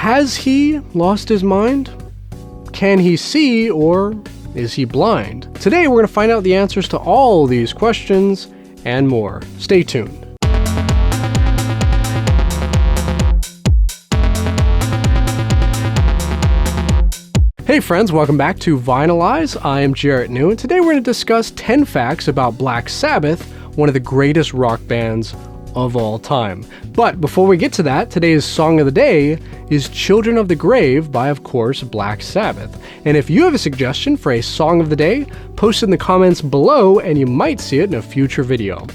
Has he lost his mind? Can he see, or is he blind? Today we're going to find out the answers to all these questions and more. Stay tuned. Hey friends, welcome back to Vinyl Eyes. I am Jarrett New, and today we're going to discuss 10 facts about Black Sabbath, one of the greatest rock bands of all time. But before we get to that, today's song of the day is Children of the Grave by, of course, Black Sabbath. And if you have a suggestion for a song of the day, post it in the comments below and you might see it in a future video.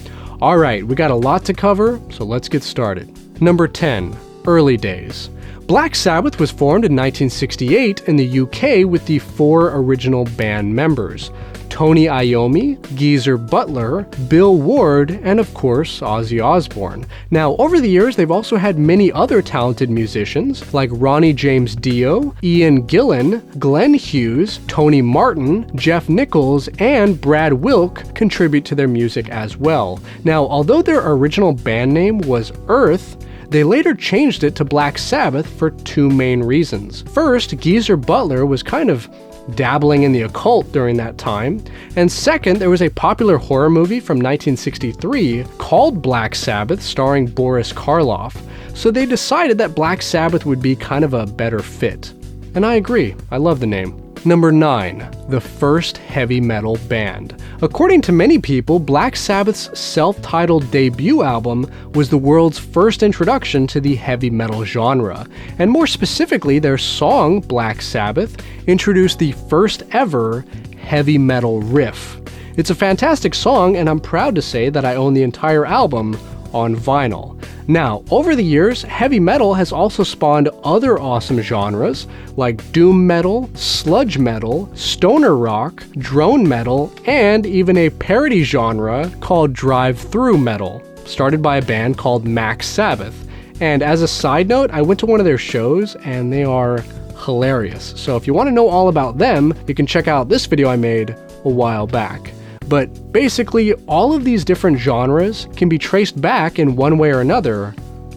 Alright, we got a lot to cover, so let's get started. Number 10. Early days. Black Sabbath was formed in 1968 in the UK with the 4 original band members: Tony Iommi, Geezer Butler, Bill Ward, and of course Ozzy Osbourne. Now, over the years they've also had many other talented musicians like Ronnie James Dio, Ian Gillan, Glenn Hughes, Tony Martin, Jeff Nichols, and Brad Wilk contribute to their music as well. Now, although their original band name was Earth, they later changed it to Black Sabbath for 2 main reasons. First, Geezer Butler was kind of dabbling in the occult during that time, and second, there was a popular horror movie from 1963 called Black Sabbath starring Boris Karloff, so they decided that Black Sabbath would be kind of a better fit. And I agree, I love the name. Number 9. The first heavy metal band. According to many people, Black Sabbath's self-titled debut album was the world's first introduction to the heavy metal genre, and more specifically, their song, Black Sabbath, introduced the first ever heavy metal riff. It's a fantastic song, and I'm proud to say that I own the entire album on vinyl. Now, over the years, heavy metal has also spawned other awesome genres like doom metal, sludge metal, stoner rock, drone metal, and even a parody genre called drive-through metal, started by a band called Max Sabbath. And as a side note, I went to one of their shows and they are hilarious. So if you want to know all about them, you can check out this video I made a while back. But basically, all of these different genres can be traced back in one way or another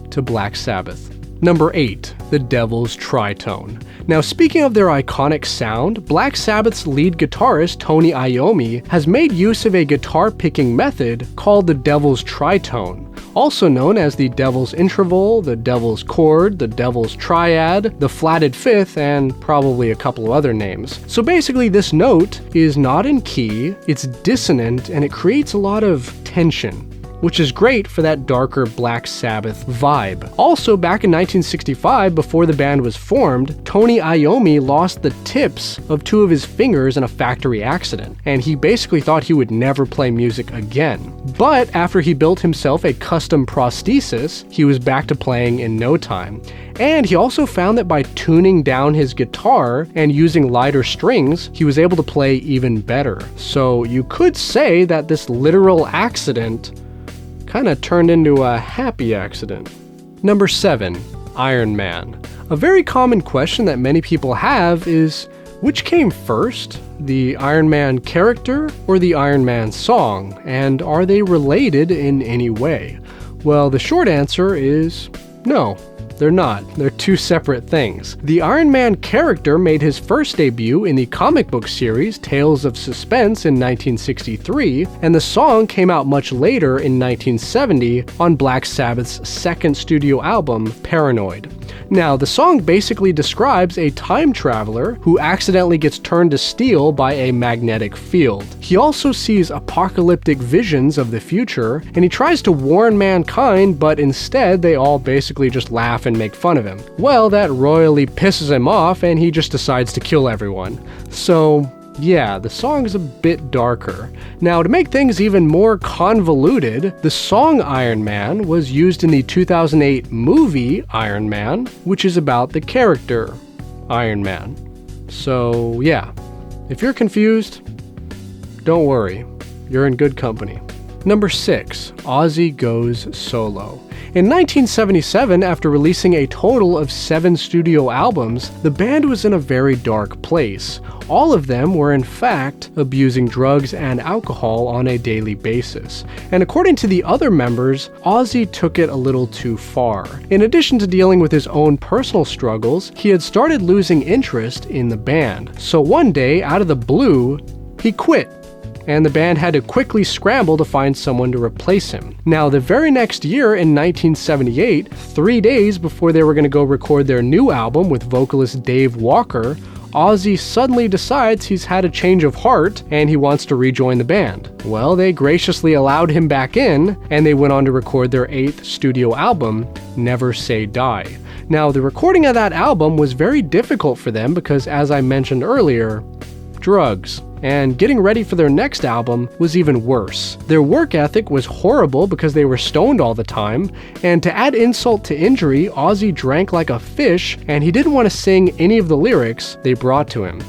to Black Sabbath. Number 8. The Devils Tritone. Now, speaking of their iconic sound, Black Sabbath's lead guitarist Tony Iommi has made use of a guitar picking method called the Devil's Tritone, also known as the Devil's Interval, the Devil's Chord, the Devil's Triad, the Flatted Fifth, and probably a couple of other names. So basically, this note is not in key, it's dissonant, and it creates a lot of tension, which is great for that darker Black Sabbath vibe. Also, back in 1965, before the band was formed, Tony Iommi lost the tips of 2 of his fingers in a factory accident, and he basically thought he would never play music again. But after he built himself a custom prosthesis, he was back to playing in no time. And he also found that by tuning down his guitar and using lighter strings, he was able to play even better. So you could say that this literal accident kind of turned into a happy accident. Number 7. Iron Man. A very common question that many people have is, which came first, the Iron Man character or the Iron Man song, and are they related in any way? Well, the short answer is no. They're not. They're 2 separate things. The Iron Man character made his first debut in the comic book series Tales of Suspense in 1963, and the song came out much later in 1970 on Black Sabbath's second studio album, Paranoid. Now, the song basically describes a time traveler who accidentally gets turned to steel by a magnetic field. He also sees apocalyptic visions of the future, and he tries to warn mankind, but instead they all basically just laugh and make fun of him. Well, that royally pisses him off, and he just decides to kill everyone. So, yeah, the song's a bit darker. Now, to make things even more convoluted, the song Iron Man was used in the 2008 movie Iron Man, which is about the character Iron Man. So, yeah, if you're confused, don't worry, you're in good company. Number 6, Ozzy goes solo. In 1977, after releasing a total of 7 studio albums, the band was in a very dark place. All of them were in fact abusing drugs and alcohol on a daily basis. And according to the other members, Ozzy took it a little too far. In addition to dealing with his own personal struggles, he had started losing interest in the band. So one day, out of the blue, he quit, and the band had to quickly scramble to find someone to replace him. Now, the very next year, in 1978, 3 days before they were going to go record their new album with vocalist Dave Walker, Ozzy suddenly decides he's had a change of heart and he wants to rejoin the band. Well, they graciously allowed him back in, and they went on to record their 8th studio album, Never Say Die. Now, the recording of that album was very difficult for them because, as I mentioned earlier, drugs. And getting ready for their next album was even worse. Their work ethic was horrible because they were stoned all the time, and to add insult to injury, Ozzy drank like a fish and he didn't want to sing any of the lyrics they brought to him.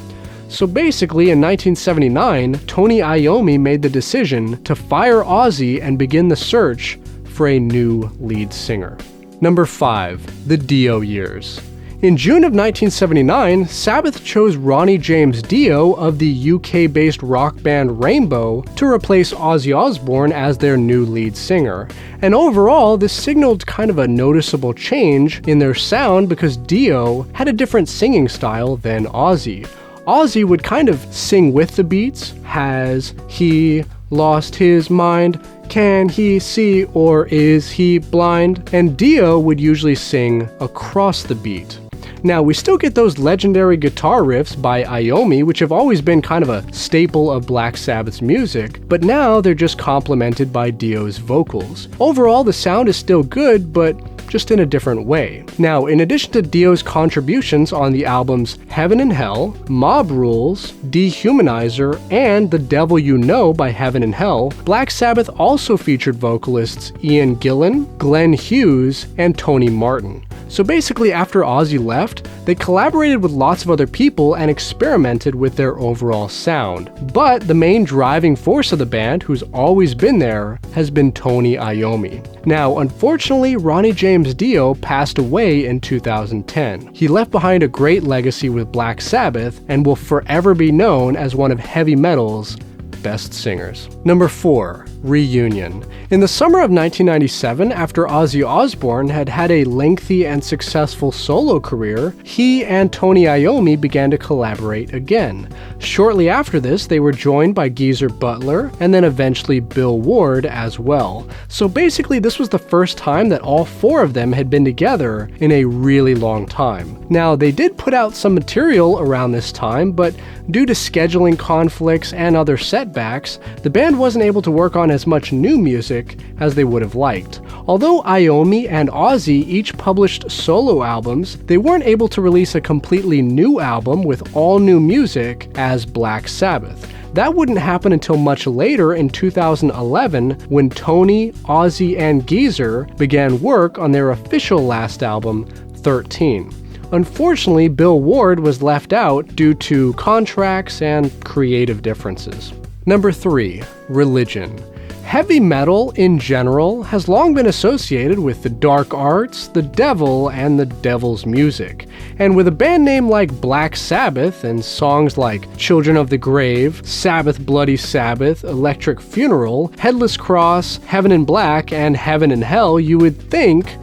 So basically, in 1979, Tony Iommi made the decision to fire Ozzy and begin the search for a new lead singer. Number 5. The Dio Years. In June of 1979, Sabbath chose Ronnie James Dio of the UK-based rock band Rainbow to replace Ozzy Osbourne as their new lead singer. And overall, this signaled kind of a noticeable change in their sound because Dio had a different singing style than Ozzy. Ozzy would kind of sing with the beats. Has he lost his mind? Can he see, or is he blind? And Dio would usually sing across the beat. Now, we still get those legendary guitar riffs by Iommi, which have always been kind of a staple of Black Sabbath's music, but now they're just complemented by Dio's vocals. Overall, the sound is still good, but just in a different way. Now, in addition to Dio's contributions on the albums Heaven and Hell, Mob Rules, Dehumanizer, and The Devil You Know by Heaven and Hell, Black Sabbath also featured vocalists Ian Gillan, Glenn Hughes, and Tony Martin. So basically, after Ozzy left, they collaborated with lots of other people and experimented with their overall sound. But the main driving force of the band, who's always been there, has been Tony Iommi. Now, unfortunately, Ronnie James Dio passed away in 2010. He left behind a great legacy with Black Sabbath and will forever be known as one of heavy metal's best singers. Number 4. Reunion. In the summer of 1997, after Ozzy Osbourne had had a lengthy and successful solo career, he and Tony Iommi began to collaborate again. Shortly after this, they were joined by Geezer Butler, and then eventually Bill Ward as well. So basically, this was the first time that all 4 of them had been together in a really long time. Now, they did put out some material around this time, but due to scheduling conflicts and other setbacks, the band wasn't able to work on as much new music as they would have liked. Although Iommi and Ozzy each published solo albums, they weren't able to release a completely new album with all new music as Black Sabbath. That wouldn't happen until much later in 2011 when Tony, Ozzy, and Geezer began work on their official last album, 13. Unfortunately, Bill Ward was left out due to contracts and creative differences. Number 3. Religion. Heavy metal, in general, has long been associated with the dark arts, the devil, and the devil's music. And with a band name like Black Sabbath and songs like Children of the Grave, Sabbath Bloody Sabbath, Electric Funeral, Headless Cross, Heaven in Black, and Heaven in Hell, you would think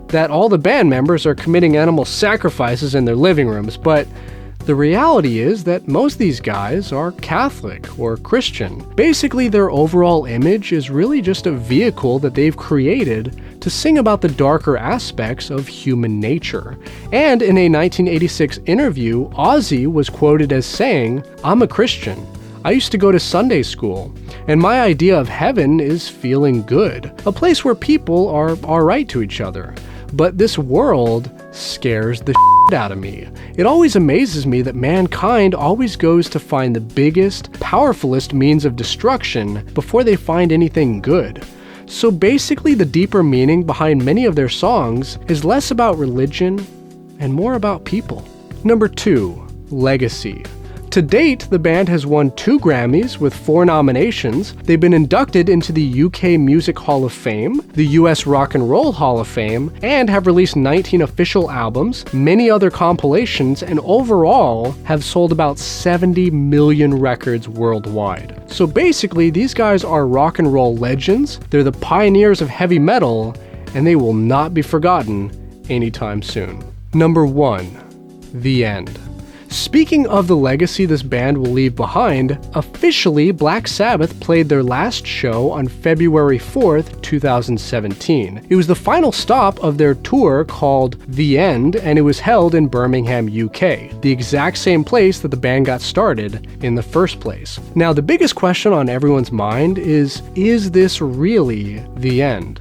that all the band members are committing animal sacrifices in their living rooms, but the reality is that most of these guys are Catholic or Christian. Basically, their overall image is really just a vehicle that they've created to sing about the darker aspects of human nature. And in a 1986 interview, Ozzy was quoted as saying, "I'm a Christian. I used to go to Sunday school, and my idea of heaven is feeling good, a place where people are alright to each other. But this world scares the shit out of me. It always amazes me that mankind always goes to find the biggest, powerfulest means of destruction before they find anything good." So basically, the deeper meaning behind many of their songs is less about religion and more about people. Number 2. Legacy. To date, the band has won 2 Grammys with 4 nominations. They've been inducted into the UK Music Hall of Fame, the US Rock and Roll Hall of Fame, and have released 19 official albums, many other compilations, and overall have sold about 70 million records worldwide. So basically, these guys are rock and roll legends, they're the pioneers of heavy metal, and they will not be forgotten anytime soon. Number 1. The End. Speaking of the legacy this band will leave behind, officially Black Sabbath played their last show on February 4th, 2017. It was the final stop of their tour called The End, and it was held in Birmingham, UK, the exact same place that the band got started in the first place. Now, the biggest question on everyone's mind is this really the end?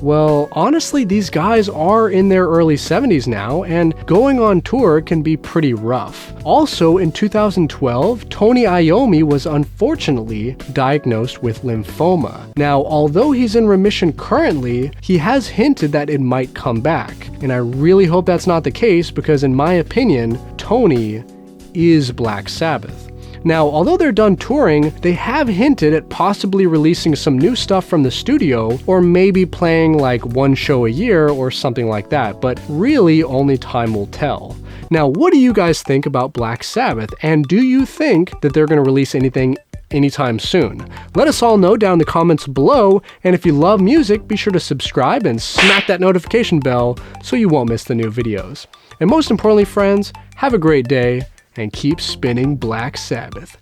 Well, honestly, these guys are in their early 70s now, and going on tour can be pretty rough. Also, in 2012, Tony Iommi was unfortunately diagnosed with lymphoma. Now, although he's in remission currently, he has hinted that it might come back, and I really hope that's not the case because, in my opinion, Tony is Black Sabbath. Now, although they're done touring, they have hinted at possibly releasing some new stuff from the studio, or maybe playing like 1 show a year or something like that, but really only time will tell. Now, what do you guys think about Black Sabbath, and do you think that they're going to release anything anytime soon? Let us all know down in the comments below, and if you love music, be sure to subscribe and smack that notification bell so you won't miss the new videos. And most importantly, friends, have a great day, and keep spinning Black Sabbath.